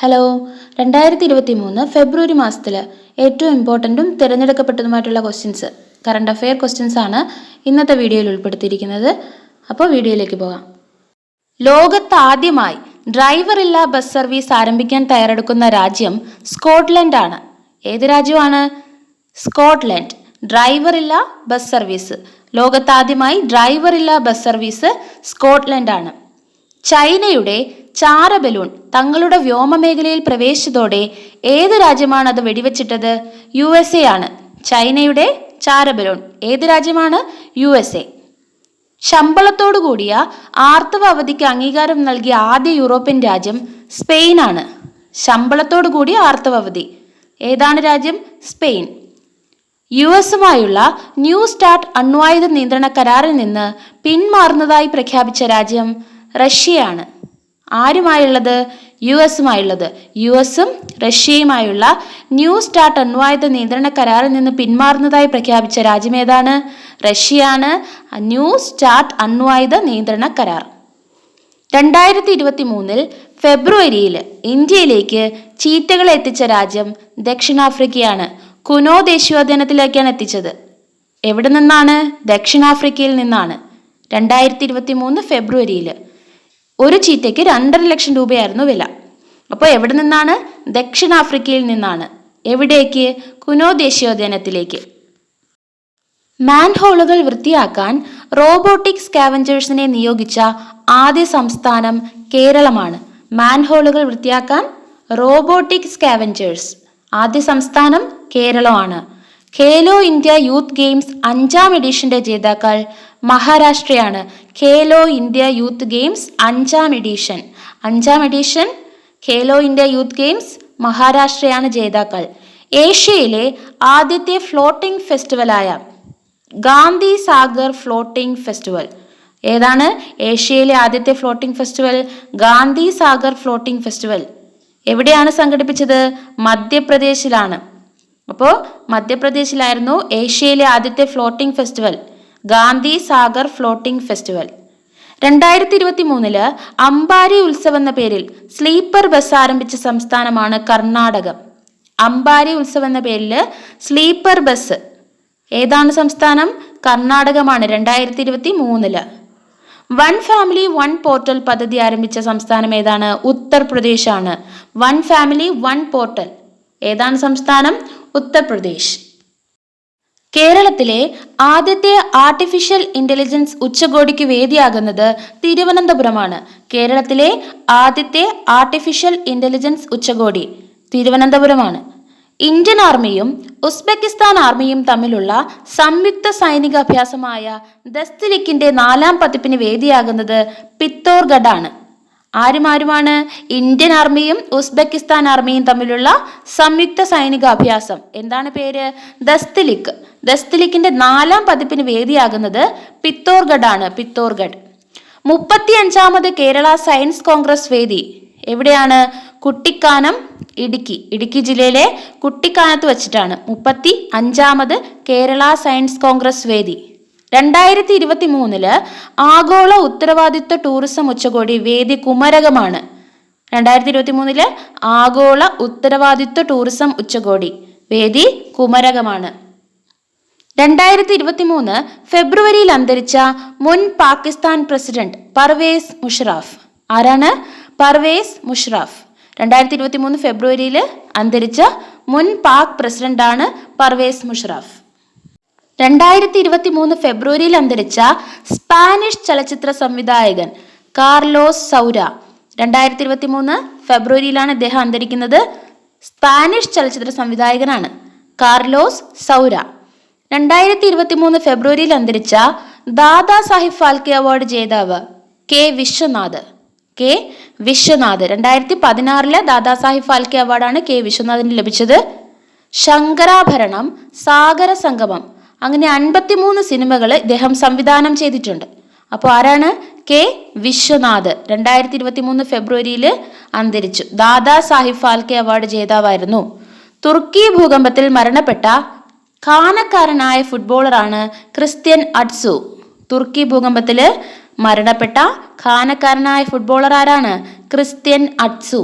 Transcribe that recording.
Hello, 2023 ഫെബ്രുവരി മാസത്തിൽ ഏറ്റവും ഇമ്പോർട്ടൻറ്റും തിരഞ്ഞെടുക്കപ്പെട്ടതുമായിട്ടുള്ള questions, current affair questions ആണ് ഇന്നത്തെ വീഡിയോയിൽ ഉൾപ്പെടുത്തിയിരിക്കുന്നത്. അപ്പോൾ വീഡിയോയിലേക്ക് പോകാം. ലോകത്താദ്യമായി ഡ്രൈവറില്ലാ ബസ് സർവീസ് ആരംഭിക്കാൻ തയ്യാറെടുക്കുന്ന രാജ്യം സ്കോട്ട്ലൻഡ് ആണ്. ഏത് രാജ്യമാണ്? സ്കോട്ട്ലൻഡ്. ഡ്രൈവറില്ലാ ബസ് സർവീസ്, ലോകത്താദ്യമായി ഡ്രൈവറില്ലാ ബസ് സർവീസ് സ്കോട്ട്ലൻഡ് ആണ്. ചൈനയുടെ ചാര ബലൂൺ തങ്ങളുടെ വ്യോമമേഖലയിൽ പ്രവേശിച്ചതോടെ ഏത് രാജ്യമാണ് അത് വെടിവെച്ചിട്ടത്? USA ആണ്. ചൈനയുടെ ചാര ബലൂൺ ഏത് രാജ്യമാണ്? USA. ശമ്പളത്തോടു കൂടിയ ആർത്തവ അവധിക്ക് അംഗീകാരം നൽകിയ ആദ്യ യൂറോപ്യൻ രാജ്യം സ്പെയിൻ ആണ്. ശമ്പളത്തോടു കൂടിയ ആർത്തവ അവധി ഏതാണ് രാജ്യം? സ്പെയിൻ. US-മായുള്ള ന്യൂ സ്റ്റാർട്ട് അണ്വായുധ നിയന്ത്രണ കരാറിൽ നിന്ന് പിന്മാറുന്നതായി പ്രഖ്യാപിച്ച രാജ്യം റഷ്യയാണ്. ആരുമായുള്ളത്? US-മായുള്ളത്. US-ഉം റഷ്യയുമായുള്ള ന്യൂ സ്റ്റാർട്ട് അണ്വായുധ നിയന്ത്രണ കരാറിൽ നിന്ന് പിന്മാറുന്നതായി പ്രഖ്യാപിച്ച രാജ്യം ഏതാണ്? റഷ്യയാണ്. ന്യൂ സ്റ്റാർട്ട് അണ്വായുധ നിയന്ത്രണ കരാർ. 2023 ഫെബ്രുവരിയിൽ ഇന്ത്യയിലേക്ക് ചീറ്റകളെ എത്തിച്ച രാജ്യം ദക്ഷിണാഫ്രിക്കയാണ്. കുനോ ദേശീയോദ്യാനത്തിലേക്കാണ് എത്തിച്ചത്. എവിടെ നിന്നാണ്? ദക്ഷിണാഫ്രിക്കയിൽ നിന്നാണ്. 2023 ഫെബ്രുവരിയിൽ ഒരു ചീറ്റയ്ക്ക് 2.5 ലക്ഷം രൂപയായിരുന്നു വില. അപ്പോൾ എവിടെ നിന്നാണ്? ദക്ഷിണാഫ്രിക്കയിൽ നിന്നാണ്. എവിടേക്ക്? കുനോ ദേശീയോദ്യാനത്തിലേക്ക്. മാൻഹോളുകൾ വൃത്തിയാക്കാൻ റോബോട്ടിക് സ്കാവഞ്ചേഴ്സിനെ നിയോഗിച്ച ആദ്യ സംസ്ഥാനം കേരളമാണ്. മാൻഹോളുകൾ വൃത്തിയാക്കാൻ റോബോട്ടിക് സ്കാവഞ്ചേഴ്സ് ആദ്യ സംസ്ഥാനം കേരളമാണ്. ഖേലോ ഇന്ത്യ യൂത്ത് ഗെയിംസ് 5ാം എഡിഷന്റെ ജേതാക്കൾ മഹാരാഷ്ട്രയാണ്. ഖേലോ ഇന്ത്യ യൂത്ത് ഗെയിംസ് 5ാം എഡിഷൻ ഖേലോ ഇന്ത്യ യൂത്ത് ഗെയിംസ് മഹാരാഷ്ട്രയാണ് ജേതാക്കൾ. ഏഷ്യയിലെ ആദ്യത്തെ ഫ്ലോട്ടിംഗ് ഫെസ്റ്റിവലായ ഗാന്ധി സാഗർ ഫ്ലോട്ടിംഗ് ഫെസ്റ്റിവൽ ഏതാണ്? ഏഷ്യയിലെ ആദ്യത്തെ floating festival Gandhi Sagar floating festival എവിടെയാണ് സംഘടിപ്പിച്ചത്? മധ്യപ്രദേശിലാണ്. അപ്പോൾ മധ്യപ്രദേശിലായിരുന്നു ഏഷ്യയിലെ ആദ്യത്തെ floating festival Gandhi Sagar floating festival. 2023 Ambari Utsav എന്ന പേരിൽ സ്ലീപ്പർ ബസ് ആരംഭിച്ച സംസ്ഥാനമാണ് കർണാടകം. അംബാരി ഉത്സവ് എന്ന പേരിൽ സ്ലീപ്പർ ബസ് ഏതാണ് സംസ്ഥാനം? കർണാടകമാണ്. 2023 വൺ ഫാമിലി വൺ പോർട്ടൽ പദ്ധതി ആരംഭിച്ച സംസ്ഥാനം ഏതാണ്? Uttar Pradesh. One family one portal ഏതാണ് സംസ്ഥാനം? ഉത്തർപ്രദേശ്. കേരളത്തിലെ ആദ്യത്തെ ആർട്ടിഫിഷ്യൽ ഇന്റലിജൻസ് ഉച്ചകോടിക്ക് വേദിയാകുന്നത് തിരുവനന്തപുരമാണ്. കേരളത്തിലെ ആദ്യത്തെ ആർട്ടിഫിഷ്യൽ ഇന്റലിജൻസ് ഉച്ചകോടി തിരുവനന്തപുരമാണ്. ഇന്ത്യൻ ആർമിയും ഉസ്ബെക്കിസ്ഥാൻ ആർമിയും തമ്മിലുള്ള സംയുക്ത സൈനിക അഭ്യാസമായ ദസ്തിലിക്കിന്റെ 4ാം പതിപ്പിന് വേദിയാകുന്നത് പിത്തോർഗഡാണ്. ആരുമാരുമാണ്? ഇന്ത്യൻ ആർമിയും ഉസ്ബെക്കിസ്ഥാൻ ആർമിയും തമ്മിലുള്ള സംയുക്ത സൈനിക അഭ്യാസം എന്താണ് പേര്? ദസ്തിലിക്ക്. ദസ്തിലിക്കിന്റെ 4ാം പതിപ്പിന് വേദിയാകുന്നത് പിത്തോർഗഡാണ്. പിത്തോർഗഡ്. 35ാമത് കേരള സയൻസ് കോൺഗ്രസ് വേദി എവിടെയാണ്? കുട്ടിക്കാനം, ഇടുക്കി ജില്ലയിലെ കുട്ടിക്കാനത്ത് വച്ചിട്ടാണ് 35ാമത് കേരള സയൻസ് കോൺഗ്രസ് വേദി. 2023 ആഗോള ഉത്തരവാദിത്വ ടൂറിസം ഉച്ചകോടി വേദി കുമരകമാണ്. 2023 ആഗോള ഉത്തരവാദിത്വ ടൂറിസം ഉച്ചകോടി വേദി കുമരകമാണ്. 2023 ഫെബ്രുവരിയിൽ അന്തരിച്ച മുൻ പാകിസ്ഥാൻ പ്രസിഡന്റ് പർവേസ് മുഷറഫ് ആരാണ്? പർവേസ് മുഷറഫ്. 2023 ഫെബ്രുവരിയിൽ അന്തരിച്ച മുൻ പാക് പ്രസിഡന്റാണ് പർവേസ് മുഷറഫ്. 2023 ഫെബ്രുവരിയിൽ അന്തരിച്ച സ്പാനിഷ് ചലച്ചിത്ര സംവിധായകൻ കാർലോസ് സൗര. 2023 ഫെബ്രുവരിയിലാണ് ഇദ്ദേഹം അന്തരിക്കുന്നത്. സ്പാനിഷ് ചലച്ചിത്ര സംവിധായകനാണ് കാർലോസ് സൗര. 2023 ഫെബ്രുവരിയിൽ അന്തരിച്ച ദാദാ സാഹിബ് ഫാൽക്കെ അവാർഡ് ജേതാവ് കെ വിശ്വനാഥ്. 2016 ദാദാ സാഹിബ് ഫാൽക്കെ അവാർഡാണ് കെ വിശ്വനാഥിന് ലഭിച്ചത്. ശങ്കരാഭരണം, സാഗര സംഗമം അങ്ങനെ 53 സിനിമകൾ ഇദ്ദേഹം സംവിധാനം ചെയ്തിട്ടുണ്ട്. അപ്പോൾ ആരാണ്? കെ വിശ്വനാഥ്. 2023 ഫെബ്രുവരിയിൽ അന്തരിച്ചു. ദാദാ സാഹിബ് ഫാൽക്കെ അവാർഡ് ജേതാവായിരുന്നു. തുർക്കി ഭൂകമ്പത്തിൽ മരണപ്പെട്ട ഖാനക്കാരനായ ഫുട്ബോളറാണ് ക്രിസ്ത്യൻ അഡ്സു. തുർക്കി ഭൂകമ്പത്തിൽ മരണപ്പെട്ട ഖാനക്കാരനായ ഫുട്ബോളർ ആരാണ്? ക്രിസ്ത്യൻ അഡ്സു.